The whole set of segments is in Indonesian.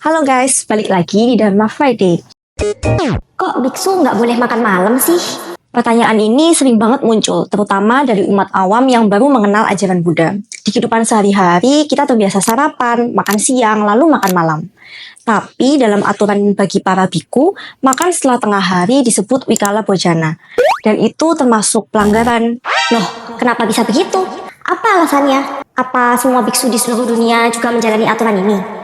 Halo guys, balik lagi di Dharma Friday. Kok biksu nggak boleh makan malam sih? Pertanyaan ini sering banget muncul, terutama dari umat awam yang baru mengenal ajaran Buddha. Di kehidupan sehari-hari, kita terbiasa sarapan, makan siang, lalu makan malam. Tapi dalam aturan bagi para biku, makan setelah tengah hari disebut wikala bojana. Dan itu termasuk pelanggaran. Loh, kenapa bisa begitu? Apa alasannya? Apa semua biksu di seluruh dunia juga menjalani aturan ini?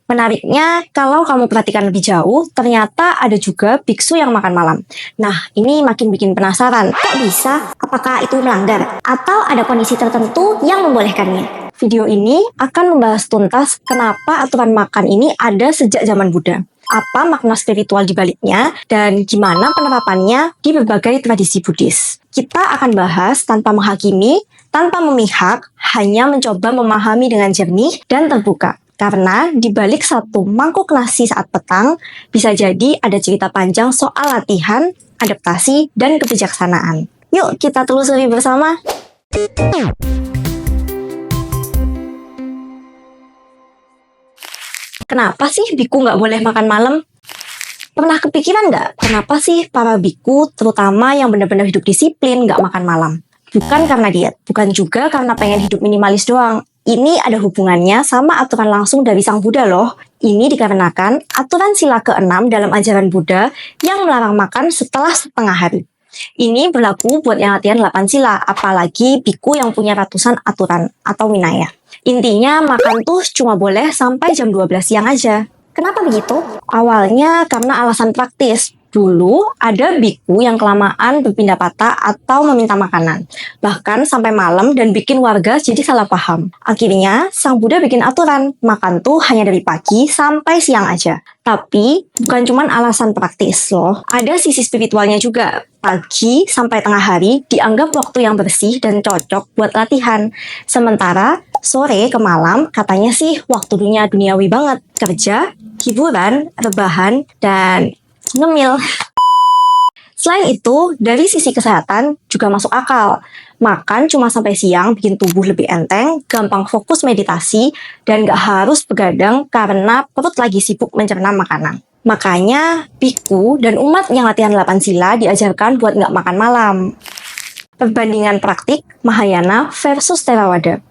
Menariknya, kalau kamu perhatikan lebih jauh, ternyata ada juga biksu yang makan malam. Nah, ini makin bikin penasaran. Kok bisa? Apakah itu melanggar? Atau ada kondisi tertentu yang membolehkannya? Video ini akan membahas tuntas kenapa aturan makan ini ada sejak zaman Buddha. Apa makna spiritual di baliknya, dan gimana penerapannya di berbagai tradisi Buddhis. Kita akan bahas tanpa menghakimi, tanpa memihak, hanya mencoba memahami dengan jernih dan terbuka. Karena di balik satu mangkuk nasi saat petang, bisa jadi ada cerita panjang soal latihan, adaptasi, dan kebijaksanaan. Yuk kita telusuri bersama. Kenapa sih biku nggak boleh makan malam? Pernah kepikiran nggak kenapa sih para biku, terutama yang benar-benar hidup disiplin, nggak makan malam? Bukan karena diet, bukan juga karena pengen hidup minimalis doang. Ini ada hubungannya sama aturan langsung dari Sang Buddha loh. Ini dikarenakan aturan sila ke-6 dalam ajaran Buddha yang melarang makan setelah setengah hari. Ini berlaku buat yang latihan 8 sila, apalagi biku yang punya ratusan aturan atau winaya. Intinya makan tuh cuma boleh sampai jam 12 siang aja. Kenapa begitu? Awalnya karena alasan praktis. Dulu ada biku yang kelamaan berpindah patah atau meminta makanan. Bahkan sampai malam dan bikin warga jadi salah paham. Akhirnya Sang Buddha bikin aturan, makan tuh hanya dari pagi sampai siang aja. Tapi bukan cuma alasan praktis loh. Ada sisi spiritualnya juga. Pagi sampai tengah hari dianggap waktu yang bersih dan cocok buat latihan. Sementara sore ke malam katanya sih waktu duniawi banget. Kerja, hiburan, rebahan, dan ngemil. Selain itu, dari sisi kesehatan juga masuk akal. Makan cuma sampai siang bikin tubuh lebih enteng, gampang fokus meditasi, dan gak harus begadang karena perut lagi sibuk mencerna makanan. Makanya, biku dan umat yang latihan 8 sila diajarkan buat gak makan malam. Perbandingan praktik Mahayana versus Theravada.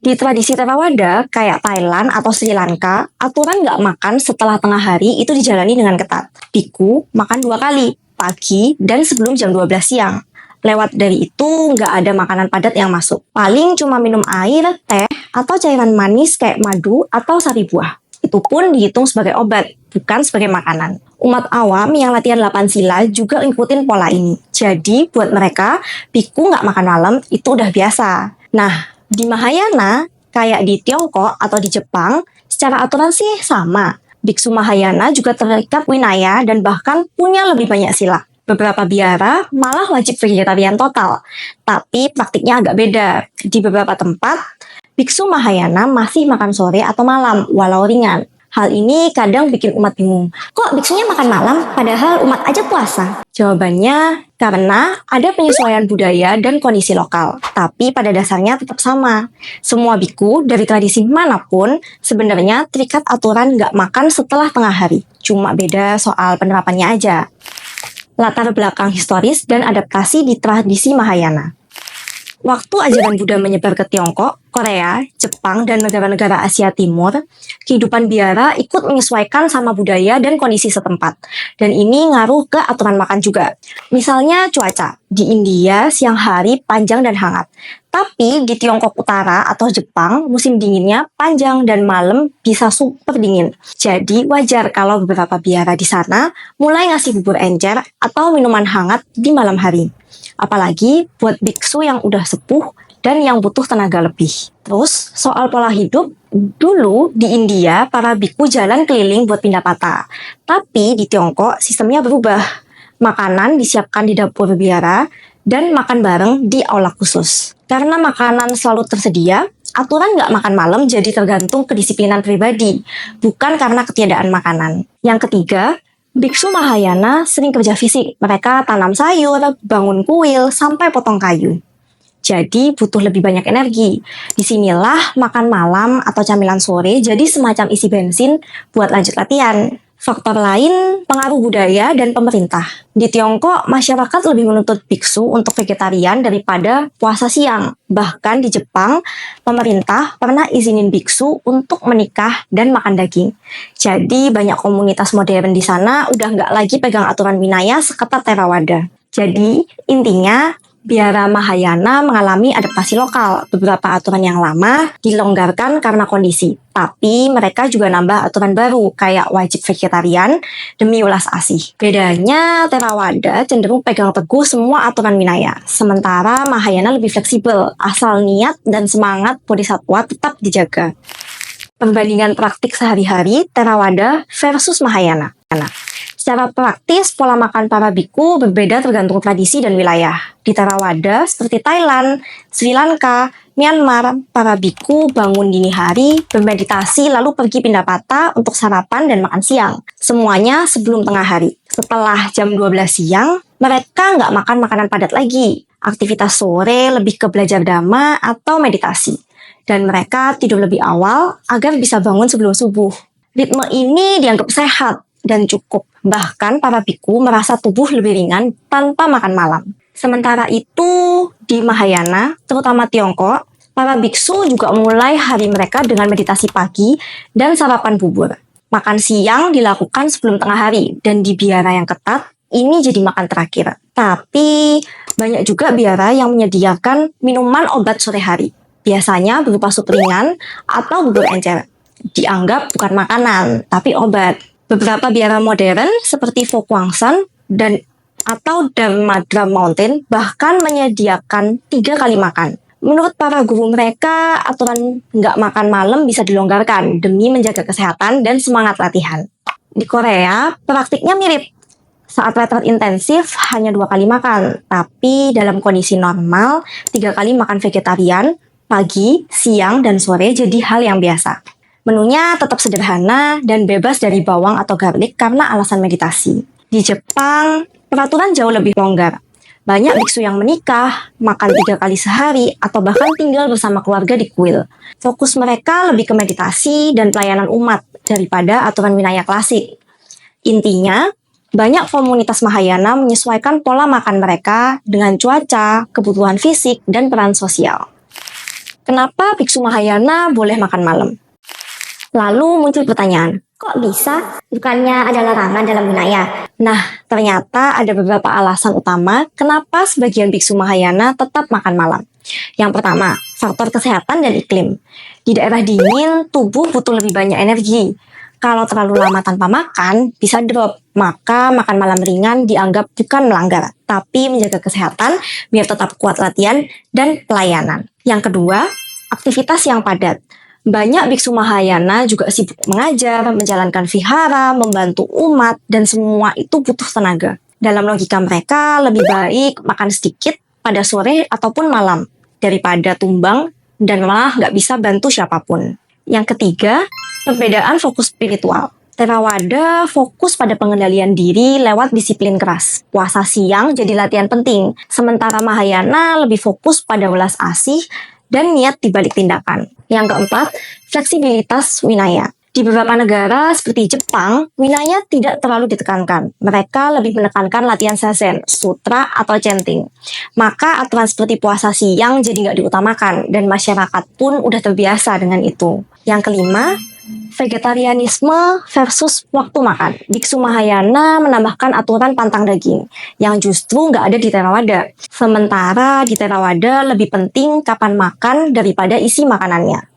Di tradisi Theravada, kayak Thailand atau Sri Lanka, aturan nggak makan setelah tengah hari itu dijalani dengan ketat. Biku makan 2 kali, pagi dan sebelum jam 12 siang. Lewat dari itu, nggak ada makanan padat yang masuk. Paling cuma minum air, teh, atau cairan manis kayak madu atau sari buah. Itu pun dihitung sebagai obat, bukan sebagai makanan. Umat awam yang latihan 8 sila juga ngikutin pola ini. Jadi, buat mereka, biku nggak makan malam itu udah biasa. Nah, di Mahayana, kayak di Tiongkok atau di Jepang, secara aturan sih sama. Biksu Mahayana juga terikat winaya dan bahkan punya lebih banyak sila. Beberapa biara malah wajib vegetarian total, tapi praktiknya agak beda. Di beberapa tempat, biksu Mahayana masih makan sore atau malam, walau ringan. Hal ini kadang bikin umat bingung. Kok biksunya makan malam padahal umat aja puasa? Jawabannya, karena ada penyesuaian budaya dan kondisi lokal. Tapi pada dasarnya tetap sama. Semua biku dari tradisi manapun sebenarnya terikat aturan nggak makan setelah tengah hari. Cuma beda soal penerapannya aja. Latar belakang historis dan adaptasi di tradisi Mahayana. Waktu ajaran Buddha menyebar ke Tiongkok, Korea, Jepang, dan negara-negara Asia Timur, kehidupan biara ikut menyesuaikan sama budaya dan kondisi setempat. Dan ini ngaruh ke aturan makan juga. Misalnya cuaca. Di India, siang hari panjang dan hangat. Tapi di Tiongkok Utara atau Jepang, musim dinginnya panjang dan malam bisa super dingin. Jadi wajar kalau beberapa biara di sana mulai ngasih bubur encer atau minuman hangat di malam hari. Apalagi buat biksu yang udah sepuh dan yang butuh tenaga lebih. Terus, soal pola hidup, dulu di India, para biku jalan keliling buat pindah patah. Tapi di Tiongkok, sistemnya berubah. Makanan disiapkan di dapur biara dan makan bareng di aula khusus. Karena makanan selalu tersedia, aturan nggak makan malam jadi tergantung kedisiplinan pribadi, bukan karena ketiadaan makanan. Yang ketiga, biksu Mahayana sering kerja fisik. Mereka tanam sayur, bangun kuil, sampai potong kayu. jadi butuh lebih banyak energi. Disinilah makan malam atau camilan sore jadi semacam isi bensin buat lanjut latihan. Faktor lain, pengaruh budaya dan pemerintah. Di Tiongkok, masyarakat lebih menuntut biksu untuk vegetarian daripada puasa siang. Bahkan di Jepang, pemerintah pernah izinin biksu untuk menikah dan makan daging. Jadi banyak komunitas modern di sana udah nggak lagi pegang aturan Vinaya seketat Theravada. Jadi intinya, Biara Mahayana mengalami adaptasi lokal. Beberapa aturan yang lama dilonggarkan karena kondisi. Tapi mereka juga nambah aturan baru, kayak wajib vegetarian demi ulas asih. Bedanya, Theravada cenderung pegang teguh semua aturan Vinaya. Sementara Mahayana lebih fleksibel, asal niat dan semangat bodhisattva tetap dijaga. Perbandingan praktik sehari-hari Theravada versus Mahayana. Secara praktis, pola makan para biku berbeda tergantung tradisi dan wilayah. Di Theravada, seperti Thailand, Sri Lanka, Myanmar, para biku bangun dini hari, bermeditasi, lalu pergi Pindapata untuk sarapan dan makan siang. Semuanya sebelum tengah hari. Setelah jam 12 siang, mereka nggak makan makanan padat lagi. Aktivitas sore lebih ke belajar dhamma atau meditasi. Dan mereka tidur lebih awal agar bisa bangun sebelum subuh. Ritme ini dianggap sehat dan cukup. Bahkan para biku merasa tubuh lebih ringan tanpa makan malam. Sementara itu, di Mahayana, terutama Tiongkok, para biksu juga mulai hari mereka dengan meditasi pagi dan sarapan bubur. Makan siang dilakukan sebelum tengah hari, dan di biara yang ketat, ini jadi makan terakhir. Tapi, banyak juga biara yang menyediakan minuman obat sore hari. Biasanya berupa sup ringan atau bubur encer. Dianggap bukan makanan, tapi obat. Beberapa biara modern seperti Fo Guang Shan dan atau Dharmadra Mountain bahkan menyediakan 3 kali makan. Menurut para guru mereka, aturan nggak makan malam bisa dilonggarkan demi menjaga kesehatan dan semangat latihan. Di Korea, praktiknya mirip. Saat retret intensif hanya 2 kali makan, tapi dalam kondisi normal 3 kali makan vegetarian, pagi, siang, dan sore jadi hal yang biasa. Menunya tetap sederhana dan bebas dari bawang atau garlic karena alasan meditasi. Di Jepang, peraturan jauh lebih longgar. Banyak biksu yang menikah, makan 3 kali sehari, atau bahkan tinggal bersama keluarga di kuil. Fokus mereka lebih ke meditasi dan pelayanan umat daripada aturan Vinaya klasik. Intinya, banyak komunitas Mahayana menyesuaikan pola makan mereka dengan cuaca, kebutuhan fisik, dan peran sosial. Kenapa biksu Mahayana boleh makan malam? Lalu muncul pertanyaan, Kok bisa? Bukannya ada larangan dalam Vinaya? nah ternyata ada beberapa alasan utama kenapa sebagian biksu Mahayana tetap makan malam. Yang pertama, faktor kesehatan dan iklim. Di daerah dingin, tubuh butuh lebih banyak energi. Kalau terlalu lama tanpa makan, bisa drop. Maka makan malam ringan dianggap bukan melanggar, tapi menjaga kesehatan biar tetap kuat latihan dan pelayanan. Yang kedua, aktivitas yang padat. Banyak biksu Mahayana juga sibuk mengajar, menjalankan vihara, membantu umat, dan semua itu butuh tenaga. Dalam logika mereka, lebih baik makan sedikit pada sore ataupun malam, daripada tumbang dan malah nggak bisa bantu siapapun. Yang ketiga, perbedaan fokus spiritual. Theravada fokus pada pengendalian diri lewat disiplin keras. Puasa siang jadi latihan penting, sementara Mahayana lebih fokus pada ulas asih dan niat di balik tindakan. Yang keempat, fleksibilitas Vinaya. Di beberapa negara seperti Jepang, Vinaya tidak terlalu ditekankan. Mereka lebih menekankan latihan zazen, sutra, atau chanting. Maka aturan seperti puasa siang jadi nggak diutamakan, dan masyarakat pun udah terbiasa dengan itu. Yang kelima, vegetarianisme versus waktu makan. Biksu Mahayana menambahkan aturan pantang daging, yang justru nggak ada di Theravada. Sementara di Theravada lebih penting kapan makan daripada isi makanannya.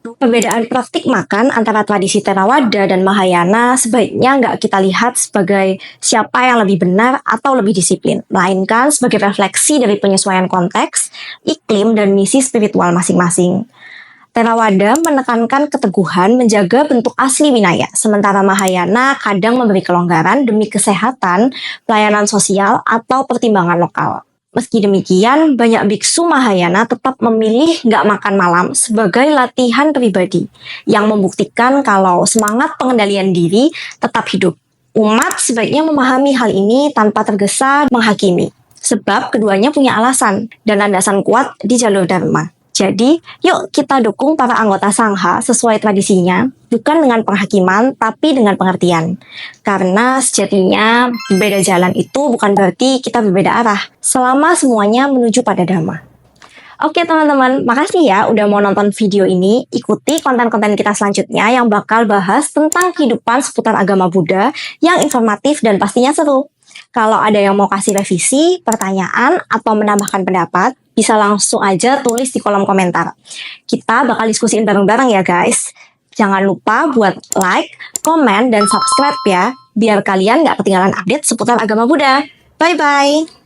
Perbedaan praktik makan antara tradisi Theravada dan Mahayana sebaiknya nggak kita lihat sebagai siapa yang lebih benar atau lebih disiplin, melainkan sebagai refleksi dari penyesuaian konteks, iklim, dan misi spiritual masing-masing. Theravada menekankan keteguhan menjaga bentuk asli Vinaya, sementara Mahayana kadang memberi kelonggaran demi kesehatan, pelayanan sosial, atau pertimbangan lokal. Meski demikian, banyak biksu Mahayana tetap memilih nggak makan malam sebagai latihan pribadi, yang membuktikan kalau semangat pengendalian diri tetap hidup. Umat sebaiknya memahami hal ini tanpa tergesa menghakimi. sebab keduanya punya alasan dan landasan kuat di jalur Dharma. Jadi, yuk kita dukung para anggota Sangha sesuai tradisinya, bukan dengan penghakiman, tapi dengan pengertian. Karena sejatinya, berbeda jalan itu bukan berarti kita berbeda arah, selama semuanya menuju pada Dhamma. Oke teman-teman, makasih ya udah mau nonton video ini. Ikuti konten-konten kita selanjutnya yang bakal bahas tentang kehidupan seputar agama Buddha yang informatif dan pastinya seru. Kalau ada yang mau kasih revisi, pertanyaan, atau menambahkan pendapat, bisa langsung aja tulis di kolom komentar. Kita bakal diskusiin bareng-bareng ya guys. Jangan lupa buat like, komen, dan subscribe ya, biar kalian gak ketinggalan update seputar agama Buddha. Bye-bye!